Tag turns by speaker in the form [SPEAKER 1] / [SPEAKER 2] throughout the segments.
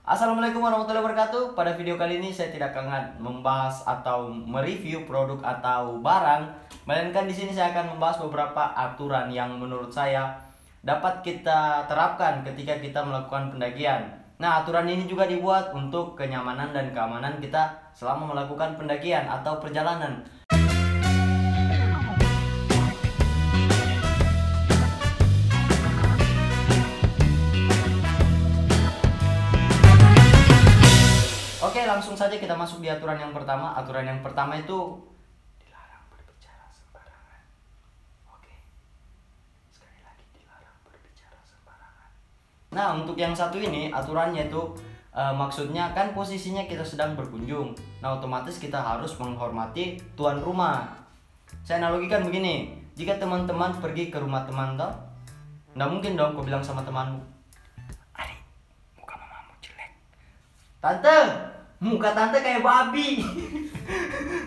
[SPEAKER 1] Assalamualaikum warahmatullahi wabarakatuh. Pada video kali ini saya tidak akan membahas atau mereview produk atau barang, melainkan di sini saya akan membahas beberapa aturan yang menurut saya dapat kita terapkan ketika kita melakukan pendakian. Nah, aturan ini juga dibuat untuk kenyamanan dan keamanan kita selama melakukan pendakian atau perjalanan. Oke, langsung saja kita masuk di aturan yang pertama. Aturan yang pertama itu dilarang berbicara sembarangan. Oke. Sekali lagi, dilarang berbicara sembarangan. Nah, untuk yang satu ini aturannya itu maksudnya kan posisinya kita sedang berkunjung. Nah, otomatis kita harus menghormati tuan rumah. Saya analogikan begini, jika teman-teman pergi ke rumah teman toh, nggak mungkin dong kau bilang sama temanmu, "Adik, muka mamamu jelek." "Tante, muka tante kayak babi."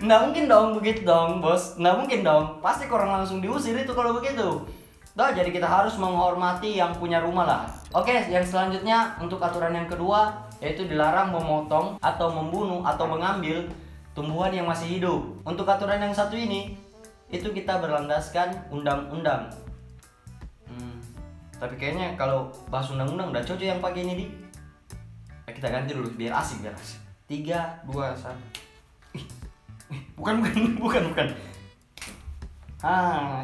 [SPEAKER 1] Nggak mungkin dong begitu dong, bos. Nggak mungkin dong. Pasti orang langsung diusir itu kalau begitu. Nah, jadi kita harus menghormati yang punya rumah lah. Oke, yang selanjutnya untuk aturan yang kedua, yaitu dilarang memotong atau membunuh atau mengambil tumbuhan yang masih hidup. Untuk aturan yang satu ini, itu kita berlandaskan undang-undang. Tapi kayaknya kalau bahas undang-undang udah cocok yang pakai ini di. Kita ganti dulu biar asik, biar asik. 3, 2, 1. Bukan.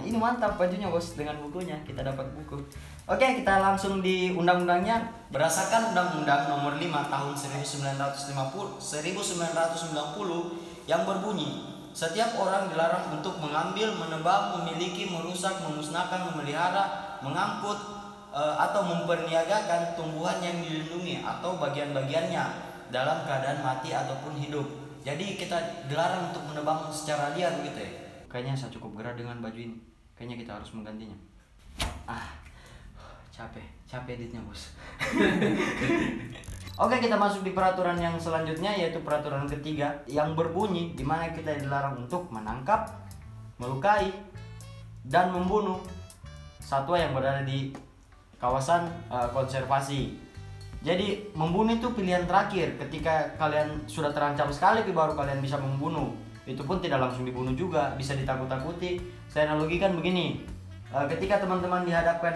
[SPEAKER 1] Ini mantap bajunya bos, dengan bukunya kita dapat buku. Oke, kita langsung di undang-undangnya. Berdasarkan Undang-Undang Nomor 5 Tahun 1990 yang berbunyi, setiap orang dilarang untuk mengambil, menebang, memiliki, merusak, memusnahkan, memelihara, mengangkut, atau memperniagakan tumbuhan yang dilindungi atau bagian-bagiannya dalam keadaan mati ataupun hidup. Jadi kita dilarang untuk menebang secara liar begitu ya. Kayaknya saya cukup gerah dengan baju ini. Kayaknya kita harus menggantinya. Capek editnya bos. Oke, kita masuk di peraturan yang selanjutnya, yaitu peraturan ketiga yang berbunyi di mana kita dilarang untuk menangkap, melukai, dan membunuh satwa yang berada di kawasan konservasi. Jadi membunuh itu pilihan terakhir. Ketika kalian sudah terancam sekali baru kalian bisa membunuh. Itu pun tidak langsung dibunuh juga, bisa ditakut-takuti. Saya analogikan begini, ketika teman-teman dihadapkan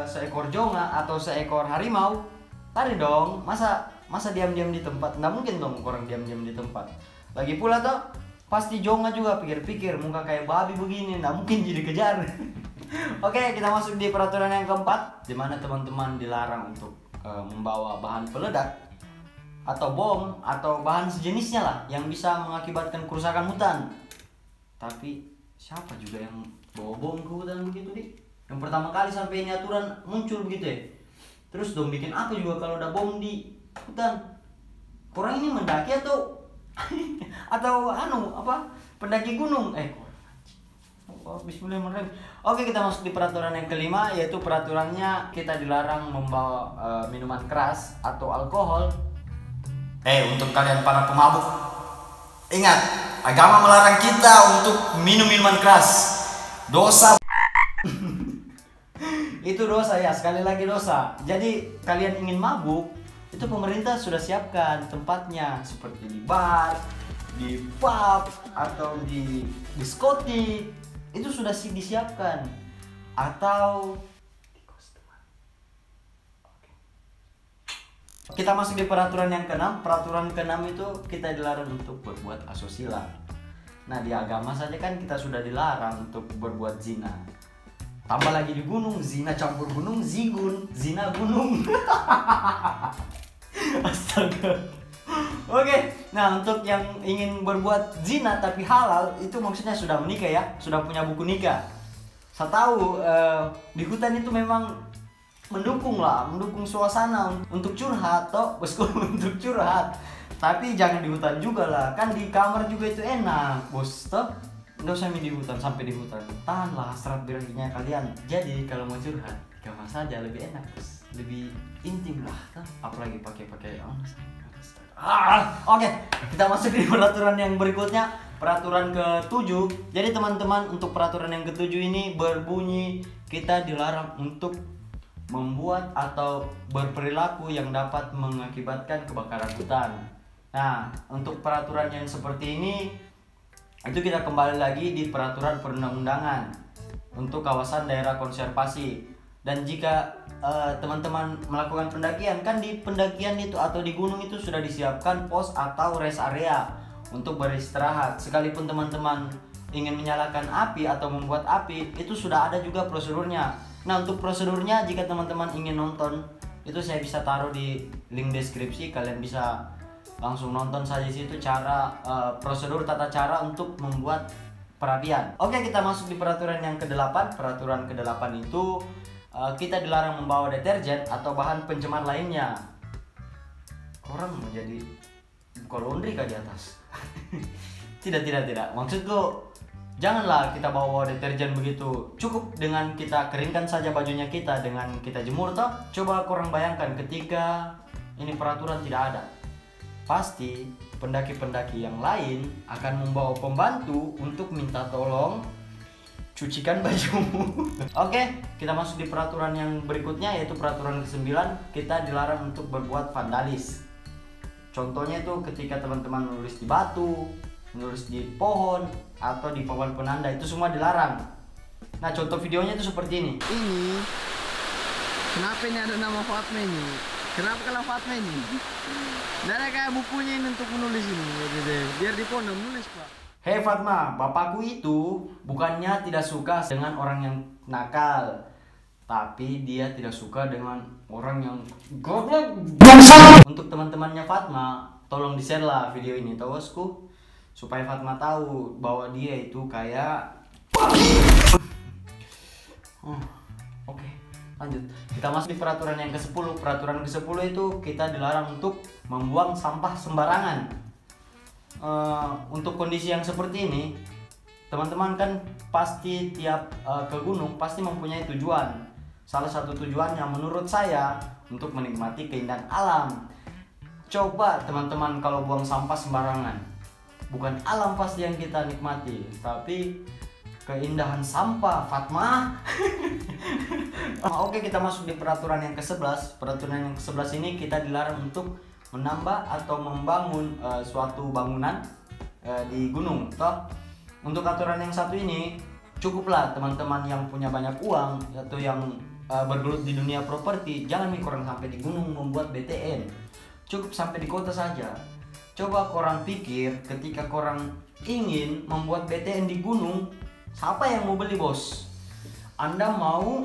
[SPEAKER 1] seekor jonga atau seekor harimau, lari dong. Masa diam-diam di tempat? Nggak mungkin dong orang diam-diam di tempat. Lagi pula toh pasti jonga juga pikir-pikir, muka kayak babi begini nggak mungkin jadi kejar. Oke, kita masuk di peraturan yang keempat, di mana teman-teman dilarang untuk membawa bahan peledak atau bom atau bahan sejenisnya lah yang bisa mengakibatkan kerusakan hutan. Tapi siapa juga yang bawa bom ke hutan begitu di? Yang pertama kali sampai ini aturan muncul begitu ya. Terus dong bikin apa juga kalau ada bom di hutan? Kurang ini mendaki atau pendaki gunung? Bismillahirrahmanirrahim. Oke, kita masuk di peraturan yang kelima, yaitu peraturannya kita dilarang membawa minuman keras atau alkohol. Untuk kalian para pemabuk, ingat, agama melarang kita untuk minum minuman keras. Dosa. Itu dosa ya, sekali lagi dosa. Jadi kalian ingin mabuk, itu pemerintah sudah siapkan tempatnya, seperti di bar, di pub, atau di diskotik. Itu sudah disiapkan. Atau di kos teman. Oke. Kita masuk di peraturan yang keenam. Peraturan keenam itu kita dilarang untuk berbuat asusila. Nah, di agama saja kan kita sudah dilarang untuk berbuat zina. Tambah lagi di gunung, zina campur gunung, zigun, zina gunung. Astaga. Oke, nah untuk yang ingin berbuat zina tapi halal, itu maksudnya sudah menikah ya, sudah punya buku nikah. Saya tahu di hutan itu memang mendukung suasana untuk curhat toh, bosku, untuk curhat. Tapi jangan di hutan juga lah, kan di kamar juga itu enak, bos toh. Nggak usah di hutan, sampai di hutan. Tahanlah hasrat birahinya kalian. Jadi kalau mau curhat, di kamar saja lebih enak, bos. Lebih intim lah, toh. Apalagi pakai Oke, kita masuk di peraturan yang berikutnya, peraturan ke-7. Jadi teman-teman, untuk peraturan yang ke-7 ini berbunyi kita dilarang untuk membuat atau berperilaku yang dapat mengakibatkan kebakaran hutan. Nah, untuk peraturan yang seperti ini itu kita kembali lagi di peraturan perundang-undangan untuk kawasan daerah konservasi. Dan jika teman-teman melakukan pendakian, kan di pendakian itu atau di gunung itu sudah disiapkan pos atau rest area untuk beristirahat. Sekalipun teman-teman ingin menyalakan api atau membuat api, itu sudah ada juga prosedurnya. Nah, untuk prosedurnya jika teman-teman ingin nonton, itu saya bisa taruh di link deskripsi. Kalian bisa langsung nonton saja situ cara prosedur tata cara untuk membuat perapian. Oke, kita masuk di peraturan yang ke-8. Peraturan ke-8 itu kita dilarang membawa deterjen atau bahan pencemar lainnya. Orang mau jadi buka laundry kah di atas? Tidak. Maksudku, janganlah kita bawa deterjen begitu. Cukup dengan kita keringkan saja bajunya kita dengan kita jemur toh. Coba korang bayangkan ketika ini peraturan tidak ada. Pasti pendaki-pendaki yang lain akan membawa pembantu untuk minta tolong cucikan bajumu. Oke, kita masuk di peraturan yang berikutnya, yaitu peraturan ke-9. Kita dilarang untuk berbuat vandalis. Contohnya itu ketika teman-teman menulis di batu, menulis di pohon, atau di papan penanda, itu semua dilarang. Nah, contoh videonya itu seperti ini.
[SPEAKER 2] Ini kenapa ini ada nama Fatma ini? Kenapa kalau Fatma ini? Nggak ada kayak bukunya ini untuk menulis ini. Biar di pondok menulis, Pak.
[SPEAKER 1] Hei Fatma, bapakku itu bukannya tidak suka dengan orang yang nakal, tapi dia tidak suka dengan orang yang goblok. Untuk teman-temannya Fatma, tolong di-share lah video ini, tahu bosku, supaya Fatma tahu bahwa dia itu kayak Oke, lanjut. Kita masuk di peraturan yang ke-10. Peraturan ke-10 itu kita dilarang untuk membuang sampah sembarangan. Untuk kondisi yang seperti ini, teman-teman kan pasti tiap ke gunung pasti mempunyai tujuan. Salah satu tujuannya menurut saya untuk menikmati keindahan alam. Coba teman-teman kalau buang sampah sembarangan, bukan alam pasti yang kita nikmati, tapi keindahan sampah, Fatma. Oke, kita masuk di peraturan yang ke-11. Peraturan yang ke-11 ini kita dilarang untuk menambah atau membangun suatu bangunan di gunung toh. Untuk aturan yang satu ini cukuplah teman-teman yang punya banyak uang atau yang bergelut di dunia properti, jangan korang sampai di gunung membuat BTN. Cukup sampai di kota saja. Coba korang pikir ketika korang ingin membuat BTN di gunung, siapa yang mau beli, bos? Anda mau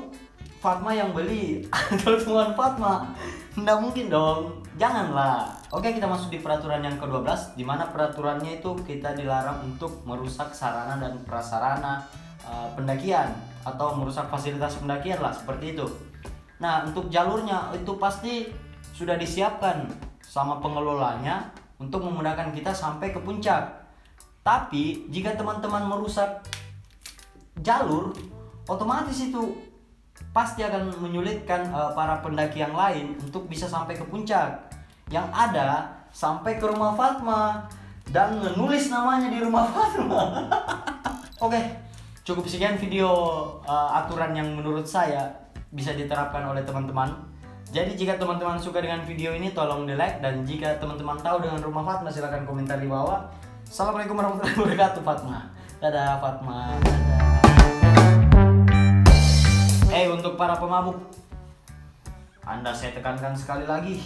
[SPEAKER 1] Fatma yang beli atau teman Fatma? Nggak mungkin dong, janganlah. Oke, kita masuk di peraturan yang ke-12, di mana peraturannya itu kita dilarang untuk merusak sarana dan prasarana pendakian atau merusak fasilitas pendakian lah, seperti itu. Nah, untuk jalurnya itu pasti sudah disiapkan sama pengelolanya untuk memudahkan kita sampai ke puncak. Tapi jika teman-teman merusak jalur, otomatis itu pasti akan menyulitkan para pendaki yang lain untuk bisa sampai ke puncak. Yang ada sampai ke rumah Fatma dan menulis namanya di rumah Fatma. Oke, cukup sekian video aturan yang menurut saya bisa diterapkan oleh teman-teman. Jadi jika teman-teman suka dengan video ini, tolong di like, dan jika teman-teman tahu dengan rumah Fatma, silahkan komentar di bawah. Assalamualaikum warahmatullahi wabarakatuh, Fatma. Dadah Fatma, dadah. Untuk para pemabuk, Anda saya tekankan sekali lagi,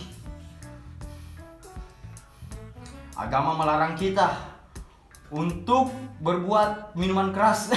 [SPEAKER 1] agama melarang kita untuk berbuat minuman keras.